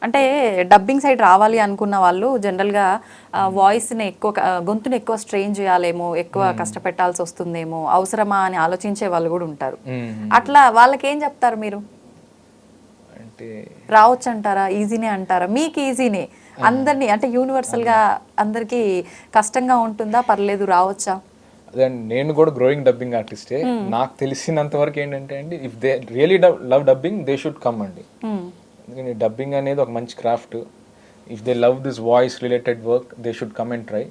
అంటే dubbing side రావాలి అనుకున్న వాళ్ళు జనరల్గా వాయిస్ని ఎక్కువ గొంతుని ఎక్కువ స్ట్రెయిన్ చేయాలేమో, ఎక్కువ కష్టపెట్టాల్సి వస్తుందేమో, అవసరమా అని ఆలోచించే వాళ్ళు కూడా ఉంటారు. అట్లా వాళ్ళకి ఏం చెప్తారు మీరు? అంటే రావచ్చు అంటారా, ఈజీనే అంటారా? మీకు ఈజీనే, అందరినీ అంటే యూనివర్సల్గా అందరికీ కష్టంగా ఉంటుందా, పర్లేదు రావచ్చా? అదే నేను కూడా గ్రోయింగ్ డబ్బింగ్ ఆర్టిస్టే. నాకు తెలిసినంత వరకు ఏంటంటే అండి, if they really love dubbing they should come అండి. ఎందుకంటే డబ్బింగ్ అనేది ఒక మంచి craft. If they love this voice related work they should come and try.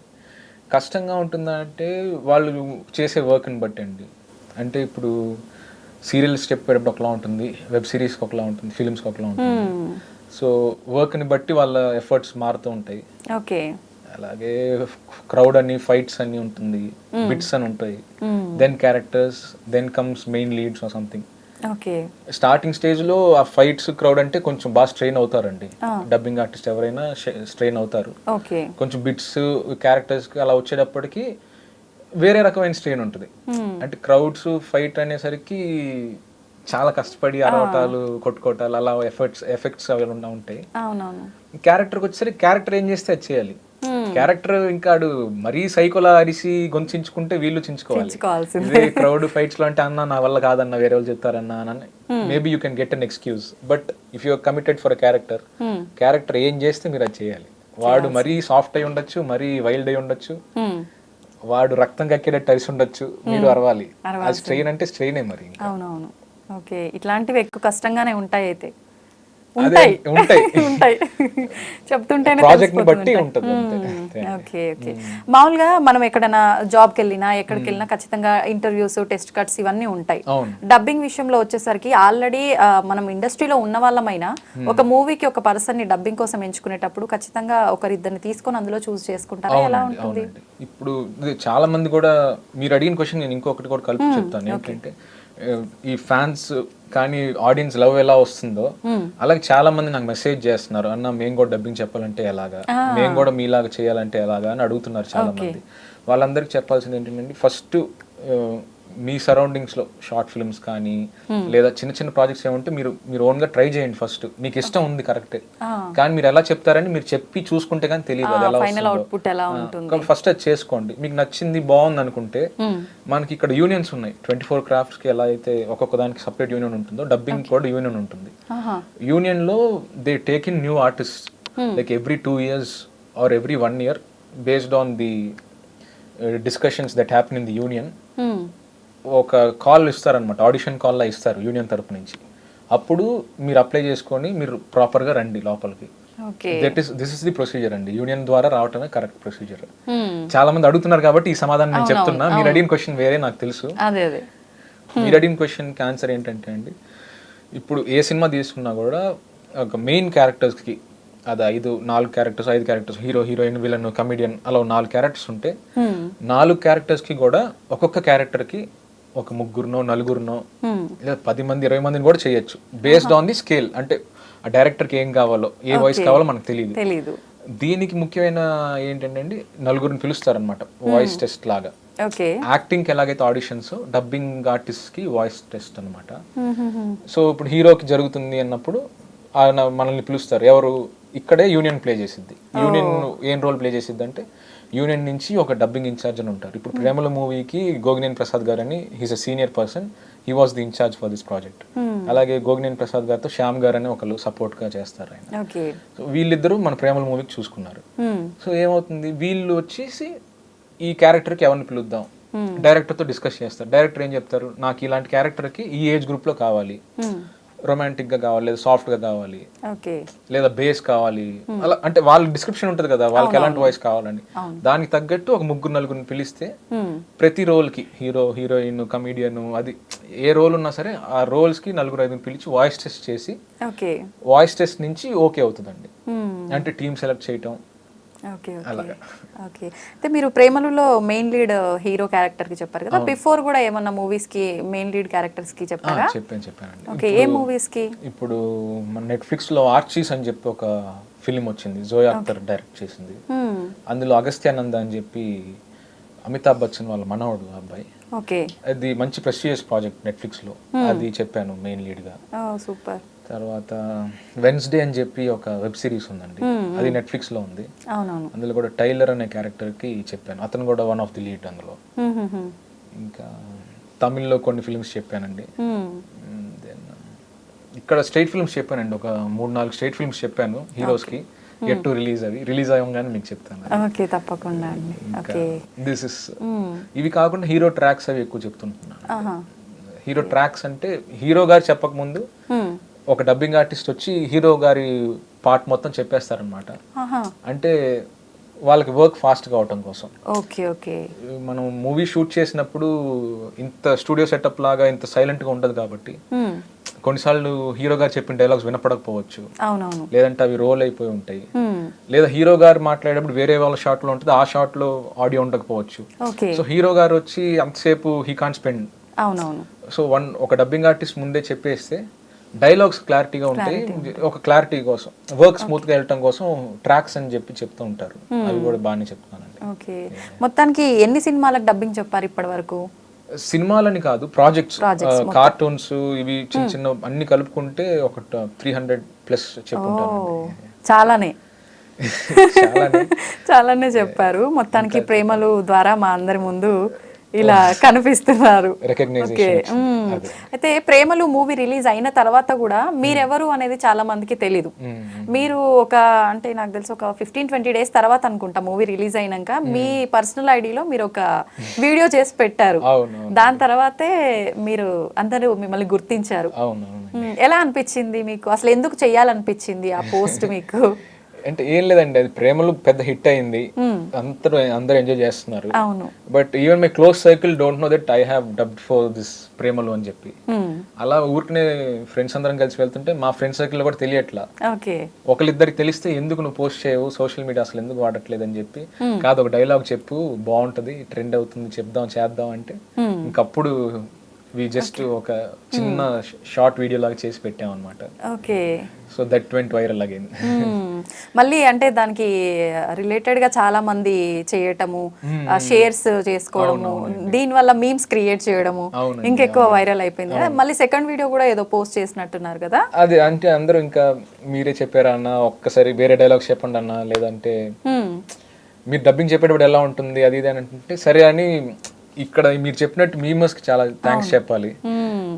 కష్టంగా ఉంటుందా అంటే వాళ్ళు చేసే వర్క్ని బట్టి అండి. అంటే ఇప్పుడు సీరియల్ స్టెప్ ఒకలా ఉంటుంది, వెబ్ సిరీస్కి ఒకలా ఉంటుంది, ఫిల్మ్స్కి ఒకలా ఉంటుంది. సో వర్క్ని బట్టి వాళ్ళ ఎఫర్ట్స్ మారుతూ ఉంటాయి. ఓకే. అలాగే క్రౌడ్ అని, ఫైట్స్ అని ఉంటుంది, బిట్స్ అని ఉంటాయి, then characters, then comes main leads or something. Okay. Starting స్టేజ్లో ఆ ఫైట్స్, క్రౌడ్ అంటే కొంచెం బాగా స్ట్రెయిన్ అవుతారండి. డబ్బింగ్ ఆర్టిస్ట్ ఎవరైనా స్ట్రెయిన్ అవుతారు. కొంచెం బిట్స్, క్యారెక్టర్స్కి అలా వచ్చేటప్పటికి వేరే రకమైన స్ట్రెయిన్ ఉంటుంది. అంటే క్రౌడ్స్, ఫైట్ అనేసరికి చాలా కష్టపడి అరవటాలు, కొట్టుకోవటాలు, అలా ఎఫెక్ట్స్ అవి ఉంటాయి. క్యారెక్టర్కి వచ్చేసరికి క్యారెక్టర్ ఏం చేస్తే అది చేయాలి. క్యారెక్టర్ ఇంకా మరీ సైకోలా అరిసి గొంతుంచుకుంటే వీళ్ళు చించుకోవాలి. ఇదే క్రౌడ్ ఫైట్స్ లో అంటే అన్న నా వల్ల కాదన్న, వేరే వాళ్ళు చెప్తారన్నా అని maybe you can get an excuse. But if you committed for character, character ఏం చేస్తే మీరు అది చేయాలి. వాడు మరీ సాఫ్ట్ అయి ఉండొచ్చు, మరీ వైల్డ్ అయి ఉండొచ్చు, వాడు రక్తం కక్కేటట్టు అరిసి ఉండొచ్చు, మీరు అరవాలి. ఆ స్ట్రెయిన్ అంటే స్ట్రెయినే మరి. అవునవును. ఓకే. ఇట్లాంటివి ఎక్కువ కష్టంగానే ఉంటాయి అయితే. ఉంటాయి ఉంటాయి చెప్తుంటేనే ప్రాజెక్ట్ని బట్టి ఉంటుంది. ఓకే. ఓకే. మామూలుగా మనం ఎక్కడైనా జాబ్కి వెళ్ళినా, ఎక్కడికి వెళ్ళినా ఖచ్చితంగా ఇంటర్వ్యూస్, టెస్ట్ కట్స్ ఇవన్నీ ఉంటాయి. డబ్బింగ్ విషయంలో వచ్చేసరికి ఆల్రెడీ మనం ఇండస్ట్రీలో ఉన్న వాళ్ళమైనా ఒక మూవీకి ఒక పర్సన్ ని డబ్బింగ్ కోసం ఎంచుకునేటప్పుడు ఖచ్చితంగా ఒకరిద్దరిని తీసుకొని అందులో చూస్ చేసుకుంటారా, ఎలా ఉంటుంది? ఇప్పుడు చాలా మంది కూడా మీరు అడిగిన క్వశ్చన్ నేను ఇంకొకటి కూడా కలిపి చెప్తాను. ఏంటంటే ఈ ఫ్యాన్స్ కానీ ఆడియన్స్ లవ్ ఎలా వస్తుందో అలాగే చాలా మంది నాకు మెసేజ్ చేస్తున్నారు, అన్న మేము కూడా డబ్బింగ్ చెప్పాలంటే ఎలాగా, మేము కూడా మీలాగా చేయాలంటే ఎలాగా అని అడుగుతున్నారు చాలా మంది. వాళ్ళందరికీ చెప్పాల్సింది ఏంటంటే, ఫస్ట్ మీ సరౌండింగ్స్లో షార్ట్ ఫిల్మ్స్ కానీ లేదా చిన్న చిన్న ప్రాజెక్ట్స్ ఏమంటే మీరు ఓన్గా ట్రై చేయండి. ఫస్ట్ మీకు ఇష్టం ఉంది కరెక్టే, కానీ మీరు ఎలా చెప్తారని మీరు చెప్పి చూసుకుంటే కానీ తెలియదు అది ఎలా వస్తుందో. ఫస్ట్ అది చేసుకోండి. మీకు నచ్చింది, బాగుంది అనుకుంటే మనకి ఇక్కడ యూనియన్స్ ఉన్నాయి. 24 క్రాఫ్ట్స్కి ఎలా అయితే ఒక్కొక్క దానికి సపరేట్ యూనియన్ ఉంటుందో, డబ్బింగ్ కూడా యూనియన్ ఉంటుంది. యూనియన్లో they take in new artist like every 2 years or every 1 year based on the discussions that happen in the union. ఒక కాల్ ఇస్తారనమాట, ఆడిషన్ కాల్లో ఇస్తారు యూనియన్ తరపు నుంచి. అప్పుడు మీరు అప్లై చేసుకొని మీరు ప్రాపర్గా రండి లోపలికి. దిస్ ఇస్ ది ప్రొసీజర్ అండి. యూనియన్ ద్వారా రావటమే కరెక్ట్ ప్రొసీజర్. చాలా మంది అడుగుతున్నారు కాబట్టి ఈ సమాధానం నేను చెప్తున్నా. మీరు అడిగిన క్వశ్చన్ వేరే, నాకు తెలుసు. మీరు అడిగిన క్వశ్చన్కి ఆన్సర్ ఏంటంటే అండి, ఇప్పుడు ఏ సినిమా తీసుకున్నా కూడా ఒక మెయిన్ క్యారెక్టర్స్కి అది 4 characters, 5 characters, hero, heroine, villain, comedian, అలా 4 క్యారెక్టర్స్ ఉంటే 4 క్యారెక్టర్స్కి కూడా ఒక్కొక్క క్యారెక్టర్కి ఒక 3 4 లేదా 10 మంది 20 మందిని కూడా చేయొచ్చు బేస్డ్ ఆన్ ది స్కేల్. అంటే ఆ డైరెక్టర్కి ఏం కావాలో, ఏ వాయిస్ కావాలో మనకు తెలియదు. దీనికి ముఖ్యమైన ఏంటంటే అండి, 4 పిలుస్తారనమాట వాయిస్ టెస్ట్ లాగా. యాక్టింగ్కి ఎలాగైతే ఆడిషన్స్, డబ్బింగ్ ఆర్టిస్ట్కి వాయిస్ టెస్ట్ అనమాట. సో ఇప్పుడు హీరోకి జరుగుతుంది అన్నప్పుడు ఆయన మనల్ని పిలుస్తారు. ఎవరు ఇక్కడే యూనియన్ ప్లే చేసిద్ది. యూనియన్ ఏం రోల్ ప్లే చేసిద్ది అంటే, యూనియన్ నుంచి ఒక డబ్బింగ్ ఇన్ఛార్జ్ అని ఉంటారు. ఇప్పుడు ప్రేమల మూవీకి గోగినేని ప్రసాద్ గారు అని, he's a senior person, he was the incharge for this project. అలాగే గోగినేని ప్రసాద్ గారితో శ్యామ్ గారు అని ఒకళ్ళు సపోర్ట్ గా చేస్తారు ఆయన. సో వీళ్ళిద్దరూ మన ప్రేమల మూవీకి చూసుకున్నారు. సో ఏమవుతుంది, వీళ్ళు వచ్చేసి ఈ క్యారెక్టర్కి ఎవరిని పిలుద్దాం, డైరెక్టర్తో డిస్కస్ చేస్తారు. డైరెక్టర్ ఏం చెప్తారు, నాకు ఇలాంటి క్యారెక్టర్కి ఈ ఏజ్ గ్రూప్లో కావాలి, రొమాంటిక్ గా కావాలి, లేదా సాఫ్ట్ గా కావాలి, లేదా బేస్ కావాలి, అలా అంటే వాళ్ళ డిస్క్రిప్షన్ ఉంటుంది కదా, వాళ్ళకి ఎలాంటి వాయిస్ కావాలని. దానికి తగ్గట్టు ఒక 3 4 పిలిస్తే ప్రతి రోల్ కి హీరో, హీరోయిన్, కమీడియన్, అది ఏ రోల్ ఉన్నా సరే ఆ రోల్స్ కి 4 5 పిలిచి వాయిస్ టెస్ట్ చేసి, వాయిస్ టెస్ట్ నుంచి ఓకే అవుతుందండి. అంటే టీమ్ సెలెక్ట్ చేయటం. ఓకే. అయితే మీరు ప్రేమలులో మెయిన్ లీడ్ హీరో క్యారెక్టర్ కి చెప్పారు కదా, బిఫోర్ కూడా ఏమన్నా మూవీస్ కి మెయిన్ లీడ్ క్యారెక్టర్స్ కి చెప్పారా? చెప్పానండి. ఓకే. ఏ మూవీస్ కి? ఇప్పుడు మన నెట్ఫ్లిక్స్ లో ఆర్చీస్ అని చెప్పి ఒక ఫిలిం వచ్చింది, జోయా అఖ్తర్ డైరెక్ట్ చేసింది. అందులో అగస్త్యానంద అని చెప్పి అమితాబ్ బచ్చన్ వాళ్ళ మనవడు అబ్బాయి. అది మంచి ప్రెస్టీజియస్ ప్రాజెక్ట్ నెట్ఫ్లిక్స్ లో, అది చెప్పాను మెయిన్ లీడ్ గా. సూపర్. తర్వాత వెన్స్డే అని చెప్పి ఒక వెబ్ సిరీస్ ఉందండి, అది నెట్ఫ్లిక్స్లో ఉంది. అవునవును. అందులో కూడా టైలర్ అనే క్యారెక్టర్కి చెప్పాను, అతను కూడా వన్ ఆఫ్ ది లీడ్ అందులో. ఇంకా తమిళ్లో కొన్ని ఫిల్మ్స్ చెప్పానండి. దెన్ ఇక్కడ స్టేట్ ఫిల్మ్స్ చెప్పానండి, ఒక 3-4 స్టేట్ ఫిల్మ్స్ చెప్పాను హీరోస్కి. గెట్ టు రిలీజ్, అవి రిలీజ్ అవ్వగానే మీకు చెప్తాను. ఓకే, తప్పకుండా అండి. ఓకే, దిస్ ఇస్ ఇవి కాకుండా హీరో ట్రాక్స్ అవి ఎక్కువ చెప్తుంటున్నాను. హీరో ట్రాక్స్ అంటే హీరో గారు చెప్పకముందు ఒక డబ్బింగ్ ఆర్టిస్ట్ వచ్చి హీరో గారి పార్ట్ మొత్తం చెప్పేస్తారనమాట. అంటే వాళ్ళకి వర్క్ ఫాస్ట్ కావటం కోసం. Okay okay. మనం మూవీ షూట్ చేసినప్పుడు ఇంత స్టూడియో సెటప్ లాగా ఇంత సైలెంట్ గా ఉండదు కాబట్టి కొన్నిసార్లు హీరో గారు చెప్పిన డైలాగ్స్ వినపడకపోవచ్చు, అవునవును, లేదంటే అవి రోల్ అయిపోయి ఉంటాయి, లేదా హీరో గారు మాట్లాడేటప్పుడు వేరే వాళ్ళ షాట్ లో ఉంటుంది, ఆ షాట్ లో ఆడియో ఉండకపోవచ్చు. సో హీరో గారు వచ్చి అంతసేపు హీ కాంట్ స్పెండ్. అవునవును. సో ఒక డబ్బింగ్ ఆర్టిస్ట్ ముందే చెప్పేస్తే డైలాగ్స్ క్లారిటీగా ఉంటాయి. ఒక క్లారిటీ కోసం, వర్క్ స్మూత్ గా వెళ్ళటం కోసం ట్రాక్స్ అని చెప్పి చెప్తూ ఉంటారు, అవి కూడా బాగానే చెప్తానండి. ఓకే, మొత్తానికి ఎన్ని సినిమాలకు డబ్బింగ్ చెప్పారు ఇప్పటి వరకు? సినిమాలని కాదు, ప్రాజెక్ట్స్, కార్టూన్స్, ఇవి చిన్న చిన్న అన్ని కలుపుకుంటే ఒక 300+ చెప్పుంటాను. చాలానే చాలానే చెప్పారు. మొత్తానికి ప్రేమలు ద్వారా మా అందరి ముందు ఇలా కనిపిస్తున్నారు. అయితే ప్రేమలు మూవీ రిలీజ్ అయిన తర్వాత కూడా మీరెవరు అనేది చాలా మందికి తెలీదు. మీరు ఒక అంటే నాకు తెలిసి ఒక 15-20 డేస్ తర్వాత అనుకుంటా మూవీ రిలీజ్ అయినాక మీ పర్సనల్ ఐడిలో మీరు ఒక వీడియో చేసి పెట్టారు. దాని తర్వాతే మీరు అందరూ మిమ్మల్ని గుర్తించారు. ఎలా అనిపించింది మీకు? అసలు ఎందుకు చెయ్యాలనిపించింది ఆ పోస్ట్ మీకు? అంటే ఏం లేదండి, అది ప్రేమలు పెద్ద హిట్ అయింది, అందరూ ఎంజాయ్ చేస్తున్నారు. But even my close circle don't know that I have dubbed for this ప్రేమలు అని చెప్పి. అలా ఊరికనే ఫ్రెండ్స్ అందరం కలిసి వెళ్తుంటే మా ఫ్రెండ్ సర్కిల్ కూడా తెలియట్లా. ఒకరిద్దరికి తెలిస్తే ఎందుకు నువ్వు పోస్ట్ చేయవు, సోషల్ మీడియా అసలు ఎందుకు వాడట్లేదు అని చెప్పి, కాదు ఒక డైలాగ్ చెప్పు బాగుంటది, ట్రెండ్ అవుతుంది, చెప్దాం చేద్దాం అంటే ఇంకప్పుడు వి జస్ట్ ఒక చిన్న షార్ట్ వీడియో లాగా చేసి పెట్టాం అనమాట. Okay, so that went viral again. మళ్ళీ అంటే దానికి రిలేటెడ్ గా చాలా మంది చేయటము, షేర్స్ చేసుకోవడము, దీని వల్ల మీమ్స్ క్రియేట్ చేయడము ఇంకెక్కువ వైరల్ అయిపోయింది. మళ్ళీ సెకండ్ వీడియో కూడా ఏదో పోస్ట్ చేసినట్టున్నారు కదా? అది అంటే అందరూ ఇంకా మీరే చెప్పారా అన్న, ఒక్కసారి వేరే డైలాగ్స్ చెప్పండి అన్న, లేదంటే మీరు డబ్బింగ్ చెప్పేటప్పుడు ఎలా ఉంటుంది అది ఇది అని అంటే, సరే అని ఇక్కడ మీరు చెప్పినట్టు మీమర్స్ కి చాలా థ్యాంక్స్ చెప్పాలి.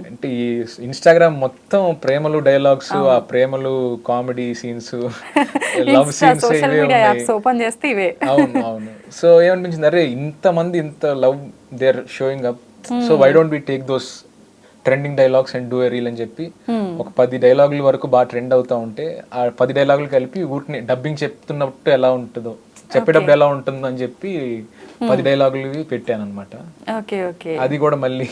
అంటే ఈ ఇన్స్టాగ్రామ్ మొత్తం ప్రేమలు డైలాగ్స్, ఆ Premalu comedy scenes, love scenes open చేస్తే ఇవే. అవును అవును. సో ఏమనిపించింది, అరే ఇంతమంది ఇంత love they are showing up, so why don't we take those trending dialogues and do a reel అని చెప్పి ఒక 10 డైలాగుల వరకు బాగా ట్రెండ్ అవుతా ఉంటే ఆ 10 డైలాగులు కలిపి ఊరిని డబ్బింగ్ చెప్తున్నట్టు ఎలా ఉంటుందో, చెప్పేటప్పుడు ఎలా ఉంటుందో అని చెప్పి 10 డైలాగులు పెట్టాను అనమాట. అది కూడా మళ్ళీ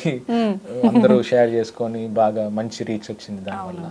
అందరూ షేర్ చేసుకొని బాగా మంచి రీచ్ వచ్చింది దానివల్ల.